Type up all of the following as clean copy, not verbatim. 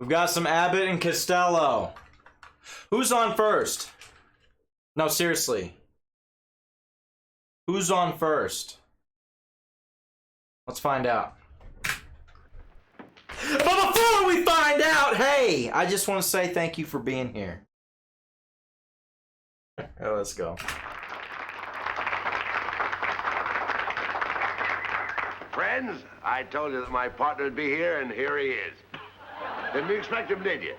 We've got some Abbott and Costello. Who's on first? No, seriously. Who's on first? Let's find out. But before we find out, hey, I just want to say thank you for being here. Oh, let's go. Friends, I told you that my partner would be here, and here he is. Didn't you expect him, did you?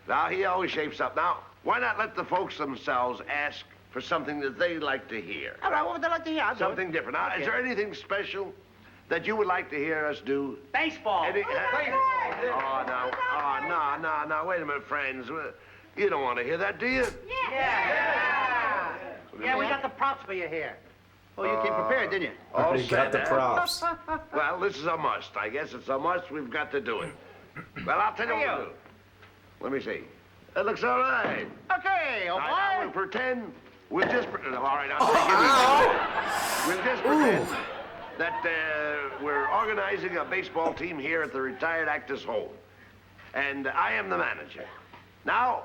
Now, he always shapes up. Now, why not let the folks themselves ask for something that they'd like to hear? All right, what would they like to hear? Something different. Now, Okay. is there anything special that you would like to hear us do? Baseball. No, wait a minute, friends. You don't want to hear that, do you? Yeah, we got the props for you here. Oh, you came prepared, didn't you? All You got set, the huh? props. Well, this is a must. I guess it's a must. We've got to do it. Well, I'll tell you what we'll do. Let me see. It looks all right. Okay, oh Now, we'll boy. pretend. We'll just pretend. All right, I'll take it easy. We'll just pretend that we're organizing a baseball team here at the retired actors' home. And I am the manager. Now,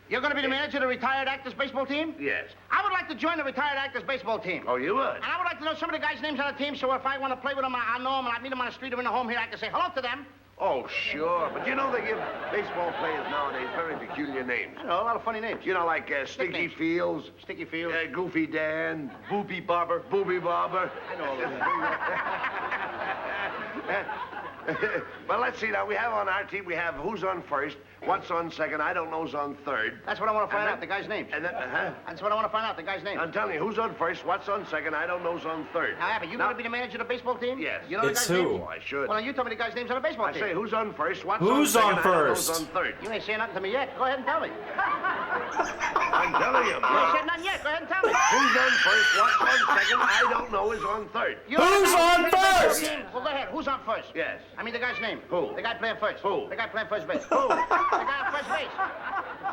You're going to be the manager of the retired actors baseball team? yes. I would like to join the retired actors baseball team. Oh, you would? And I would like to know some of the guys' names on the team, so if I want to play with them, I know them, and I meet them on the street or in the home here, I can say hello to them. Oh, sure. But you know they give baseball players nowadays very peculiar names. I know, a lot of funny names. You know, like Sticky Nicknames. Fields, Sticky Field. Goofy Dan, Boopy Bobber, Booby Bobber. I know all those. Well, let's see now. We have on our team, we have who's on first, what's on second, I don't know's on third. That's what I want to find And out, the guy's names. And then, That's what I want to find out, the guy's name. I'm telling you, who's on first, what's on second, I don't know's on third. Now, Abbott, you Now- going to be the manager of the baseball team? Yes. You know the It's guy's who? names? Oh, I should. Well, now you tell me the guy's names on the baseball I team. say, who's on first, what's Who's on on second, I don't know's first? on third. You ain't saying nothing to me yet. Go ahead and tell me. I'm telling you. You ain't said nothing yet. Go ahead and tell me. Who's on first, what's on second, I don't know is on third. You Who's on first? Well, go ahead. Who's on first? Yes. I mean the guy's name. Who? The guy playing first. Who? The guy playing first base. Who? The guy on first base.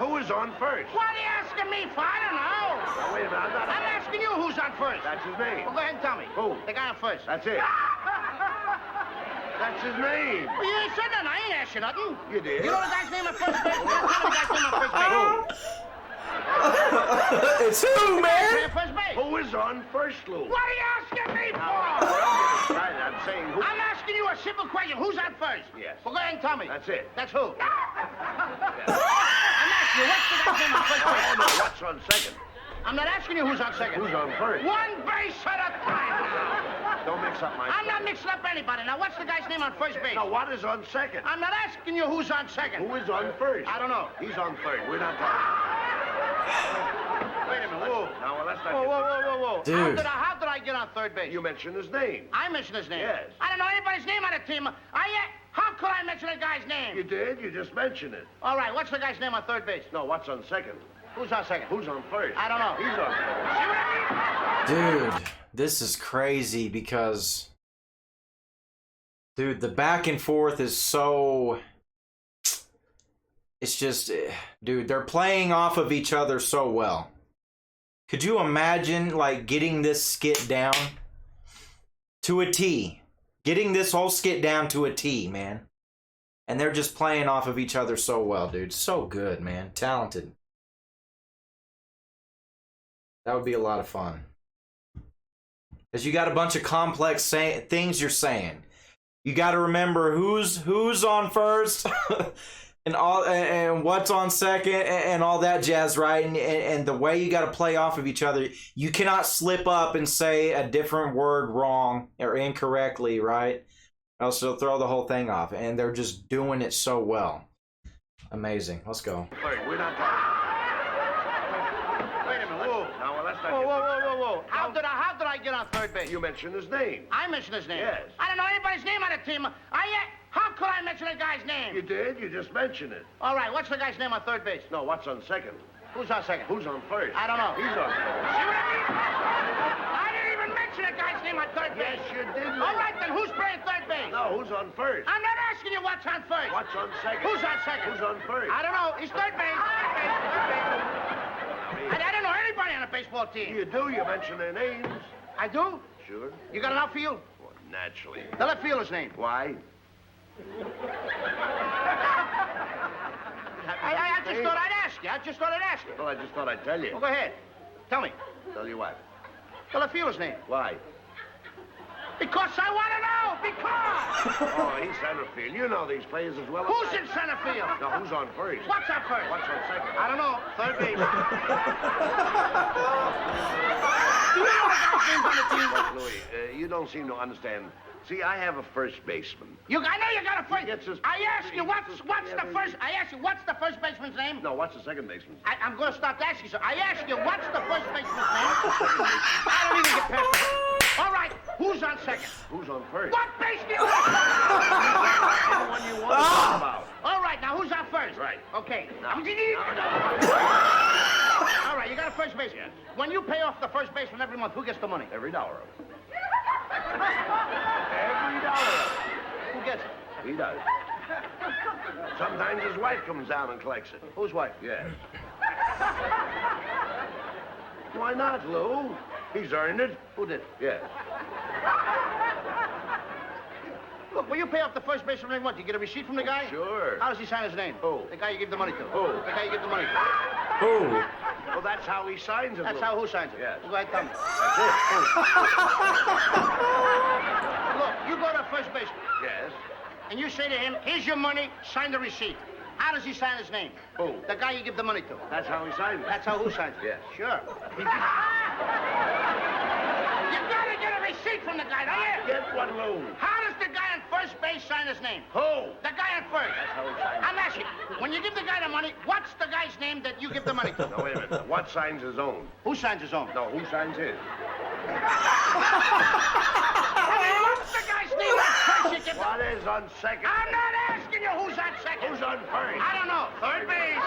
Who is on first? What are you asking me for? I don't know. Now, wait a minute, I'm not... I'm asking you who's on first. That's his name. Well, go ahead and tell me. Who? The guy on first. That's it. That's his name. Well, you ain't said nothing. I ain't asked you nothing. You did. You know the guy's name on first base? Well, tell me the guy's name on first base. It's who, man? Playing first base. Who is on first, Lou? What are you asking me for? I'm saying who... I'm asking you a simple question. Who's on first? Yes. Well, go ahead and tell me. That's it. That's who? I'm asking you, what's the guy's name on first base? Oh, no, what's on second? I'm not asking you who's on second. Who's on first? One base at a time now. Don't mix up my... I'm not mixing up anybody. Now, what's the guy's name on first base? Now, what is on second? I'm not asking you who's on second. Who is on first? I don't know. He's on third. We're not talking. Wait a minute. Whoa. Now, well, let's not Whoa, get... whoa, whoa, whoa. Dude. How did I get on third base? You mentioned his name. I mentioned his name. Yes. I don't know anybody's name on the team. How could I mention a guy's name? You did. You just mentioned it. All right, what's the guy's name on third base? No, what's on second? Who's on second? Who's on first? I don't know. He's on first. See what I mean? Dude, this is crazy because... Dude, the back and forth is so... It's just... Dude, they're playing off of each other so well. Could you imagine, like, getting this skit down to a T? Getting this whole skit down to a T, man. And they're just playing off of each other so well, dude. So good, man. Talented. That would be a lot of fun. Because you got a bunch of complex things you're saying. You got to remember who's on first and what's on second and all that jazz, right? And the way you got to play off of each other. You cannot slip up and say a different word wrong or incorrectly, right? Else they'll throw the whole thing off. And they're just doing it so well. Amazing. Let's go. Third. We're not talking. Wait a minute. Whoa. Now, well, let's not Whoa, get... whoa, whoa, whoa, whoa. How did I get on third base? You mentioned his name. I mentioned his name. Yes. I don't know anybody's name on the team. How could I mention a guy's name? You did. You just mentioned it. All right, what's the guy's name on third base? No, what's on second? Who's on second? Who's on first? I don't know. He's on first. See what I mean? I didn't even mention a guy's name on third base. Yes, you did. All right, then who's playing third base? No, who's on first? I'm not asking you what's on first. What's on second? Who's on second? Who's on first? I don't know. He's third base. Third base. Third base. I don't know anybody on a baseball team. You do. You mention their names. I do? Sure. You got an outfield? Well, naturally. The left fielder's name. Why? I just thought I'd ask you. Well, I just thought I'd tell you. Well, go ahead. Tell me. Tell you what? Tell the field's name. Why? Because I want to know. Because. Oh, he's center field. You know these players as well as Who's I. in center field? No, who's on first? What's on first? What's on second? I don't know. Third base. Look, Louis, you don't seem to understand. See, I have a first baseman. I know you got a first. Gets his- I asked you what's the first. I asked you what's the first baseman's name. No, what's the second baseman? I'm going to stop asking you. So I asked you what's the first baseman's name. I don't even get past it. All right, who's on second? Who's on first? What base do you want? Anyone you want to talk about. All right, now who's on first? Right. Okay. No. All right, you got a first baseman. Yes. When you pay off the first baseman every month, who gets the money? Every dollar of it. Every dollar of it. Who gets it? He does. Sometimes his wife comes down and collects it. Whose wife? Yes. Why not, Lou? He's earned it. Who did? Yes. Look, when you pay off the first baseman every month, you get a receipt from the guy? Sure. How does he sign his name? Who? The guy you give the money to. Who? The guy you give the money to. Ooh. Well, that's how he signs it. That's Lou. how who signs it? Yes. Go ahead, tell me. That's it. Look, you go to first baseman, Yes. and you say to him, here's your money, sign the receipt. How does he sign his name? Who? The guy you give the money to. That's how he signs it. That's how who signs it? Yes. Sure. You gotta get a receipt from the guy, don't you? Get one, Lou. How does the guy on first base sign his name? Who? The guy on first. That's how he signs it. I'm asking, when you give the guy the money, what's the guy's name that you give the money to? No, wait a minute. What signs his own? Who signs his own? No, who signs his? What's the guy's name on first you give the... What is on second? I'm not asking you who's on second. Who's on first? I don't know. Third base.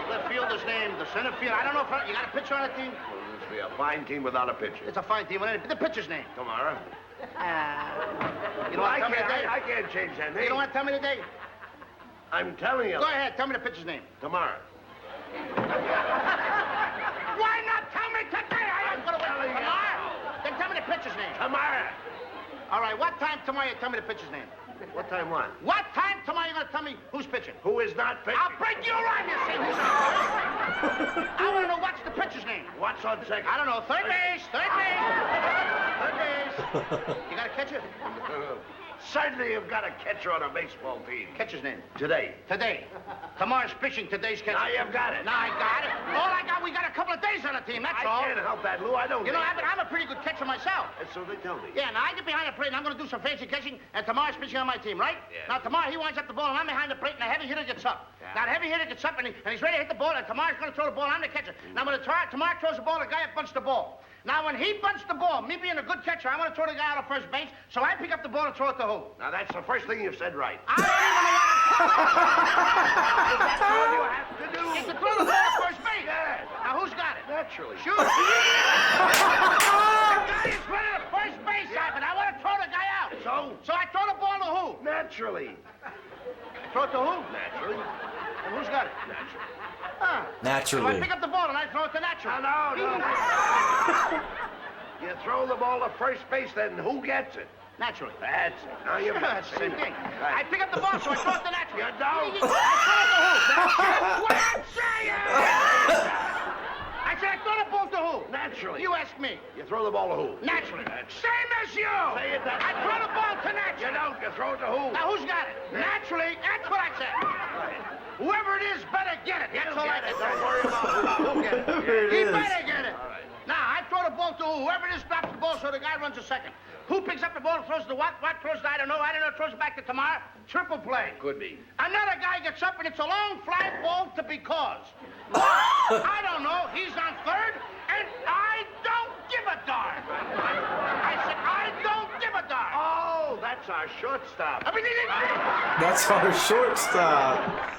Left fielder's name, the center field. I don't know if you got a pitcher on the team. Well, this will be a fine team without a pitcher. It's a fine team. The pitcher's name. Tomorrow. You don't want to tell me the day? I can't change that name. You don't want to tell me the day? I'm telling you. Go ahead. Tell me the pitcher's name. Tomorrow. Why not tell me today? I am going to wait telling till you. tomorrow. Then tell me the pitcher's name. Tomorrow. All right. What time tomorrow you tell me the pitcher's name? What time what? What time tomorrow you going to tell me who's pitching? Who is not pitching? I'll break you around, you see who's on first. I want to know what's the pitcher's name. What's on second? I don't know. Third base. Third base. Third base. You got a catcher? Certainly you've got a catcher on a baseball team. Catcher's name. Today. Today. Tomorrow's pitching. Today's catcher. Now you've got it. Now I got it. We got a couple of days on the team, that's I all. can't help that, Lou. I don't You know, think- Abbott, I'm a pretty good catcher myself. That's so they tell me. Yeah, now I get behind the plate and I'm going to do some fancy catching, and tomorrow's pitching on my team, right? Yeah. Now tomorrow he winds up the ball and I'm behind the plate and the heavy hitter gets up. Yeah. Now the heavy hitter gets up and he's ready to hit the ball, and tomorrow's going to throw the ball. I'm the catcher. Now when tomorrow throws the ball, the guy up bunts the ball. Now when he bunts the ball, me being a good catcher, I want to throw the guy out of first base, so I pick up the ball and throw it to who? Now that's the first thing you've said right. I don't even know That's all you have to do. It's to throw the ball to first base. Yes. Now who's got it? Naturally. Shoot. The guy is running to first base, Abbott. I want to throw the guy out. So I throw the ball to who? Naturally. I throw it to who? Naturally. And who's got it? Naturally. Huh. Naturally. So I pick up the ball and I throw it to Natural. No. You throw the ball to first base, then who gets it? Naturally. That's it. Now you've got That's the same thing. I Right. pick up the ball, so I throw it to Natural. You don't. I throw it to who? That's what I'm saying. I said I throw the ball to who? Naturally. You ask me. You throw the ball to who? Naturally. Same as you. Say it that I way. throw the ball to You Natural. don't. You throw it to who? Now who's got it? Naturally. That's what I said. Right. Whoever it is better get it. That's all I Get it. said. Don't worry about Who get it? Whoever it He is. better get it. All right. Now, I throw the ball to whoever it is, drops the ball, so the guy runs a second. Who picks up the ball and throws it to what? What throws it? I don't know. Throws it back to Tamar. Triple play. Could be. Another guy gets up, and it's a long fly ball to because. I don't know. He's on third, and I don't give a darn. I said, I don't give a darn. Oh, that's our shortstop. That's our shortstop.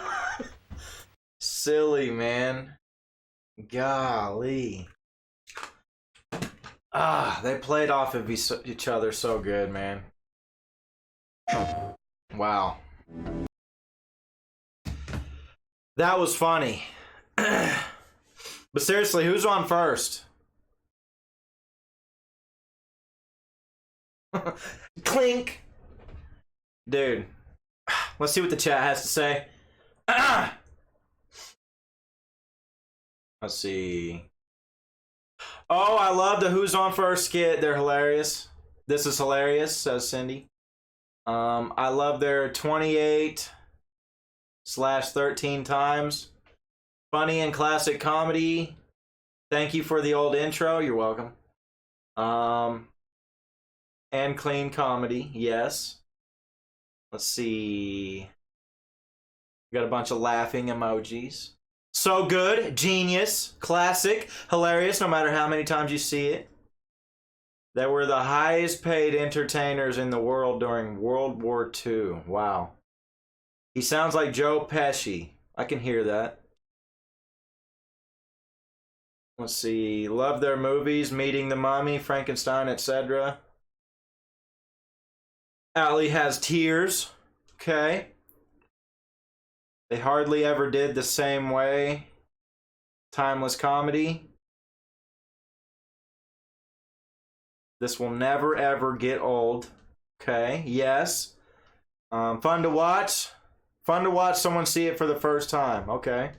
Silly, man. Golly. They played off of each other so good, man. Wow. That was funny. But seriously, who's on first? Clink. Dude. Let's see what the chat has to say. Let's see. Oh, I love the Who's on First skit. They're hilarious. This is hilarious, says Cindy. I love their 28/13 times. Funny and classic comedy. Thank you for the old intro. You're welcome. And clean comedy. Yes. Let's see. We got a bunch of laughing emojis. So good. Genius. Classic. Hilarious no matter how many times you see it. They were the highest paid entertainers in the world during World War II. Wow. He sounds like Joe Pesci. I can hear that. Let's see. Love their movies. Meeting the Mummy, Frankenstein, etc. Allie has tears. Okay. They hardly ever did the same way. Timeless comedy. This will never ever get old. Okay, yes. Fun to watch. Fun to watch someone see it for the first time. Okay.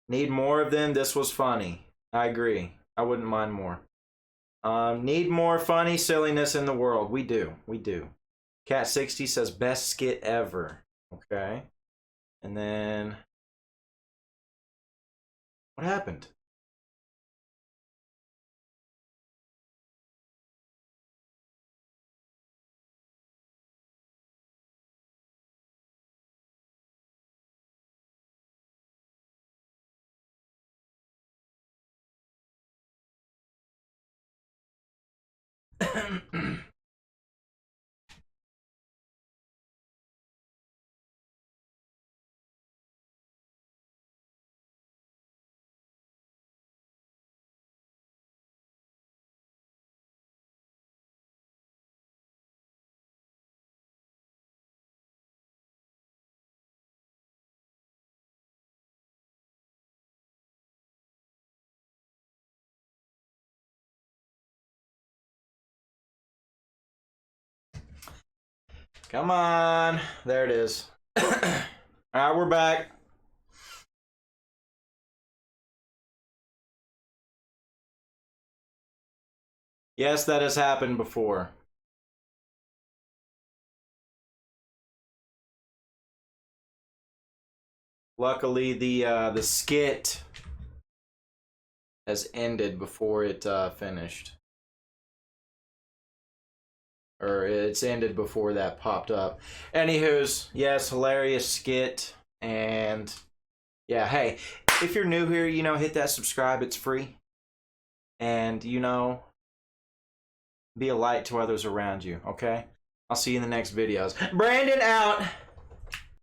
Need more of them. This was funny. I agree. I wouldn't mind more. Need more funny silliness in the world. We do. We do. Cat60 says best skit ever. Okay. And then what happened? Come on. There it is. All right, we're back. Yes, that has happened before. Luckily, the skit has ended before it finished. Or it's ended before that popped up. Anywho's, yes, hilarious skit. And yeah, hey, if you're new here, you know, hit that subscribe. It's free. And, you know, be a light to others around you, okay? I'll see you in the next videos. Brandon out!